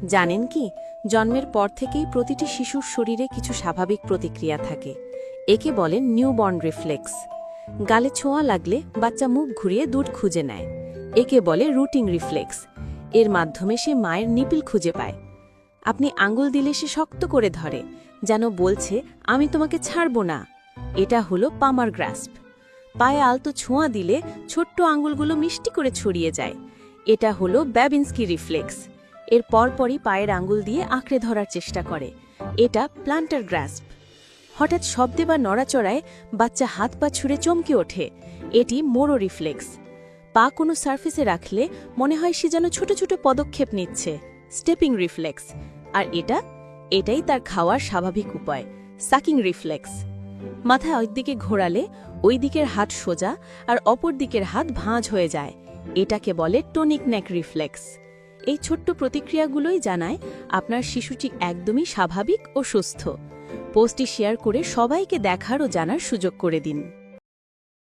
জানেন কি, জন্মের পর থেকেই প্রতিটি শিশুর শরীরে কিছু স্বাভাবিক প্রতিক্রিয়া থাকে। একে বলেন নিউবর্ন রিফ্লেক্স। গালে ছোঁয়া লাগলে বাচ্চা মুখ ঘুরিয়ে দুধ খুঁজে নেয়। একে বলে রুটিং রিফ্লেক্স। এর মাধ্যমে সে মায়ের নিপিল খুঁজে পায়। আপনি আঙ্গুল দিলে সে শক্ত করে ধরে, যেন বলছে আমি তোমাকে ছাড়ব না। এটা হলো পামার গ্রাস্প। পায়ে আলতো ছোঁয়া দিলে ছোট্ট আঙ্গুলগুলো মিষ্টি করে ছড়িয়ে যায়। এটা হলো ব্যাবিন্সকি রিফ্লেক্স। এর পরপরই পায়ের আঙ্গুল দিয়ে আঁকড়ে ধরার চেষ্টা করে। এটা প্লান্টার গ্রাস্প। হঠাৎ শব্দে বা নড়াচড়ায় বাচ্চা হাত পা ছুঁড়ে চমকে ওঠে। এটি মোরো রিফ্লেক্স। পা কোনো সারফেসে রাখলে মনে হয় সে যেন ছোট ছোট পদক্ষেপ নিচ্ছে, স্টেপিং রিফ্লেক্স। আর এটাই তার খাওয়ার স্বাভাবিক উপায়, সাকিং রিফ্লেক্স। মাথা একদিকে ঘোরালে ওই দিকের হাত সোজা আর অপর দিকের হাত ভাঁজ হয়ে যায়। এটাকে বলে টোনিক নেক রিফ্লেক্স। এই ছোট্ট প্রতিক্রিয়াগুলোই জানায় আপনার শিশুটি একদমই স্বাভাবিক ও সুস্থ। পোস্টটি শেয়ার করে সবাইকে দেখার ও জানার সুযোগ করে দিন।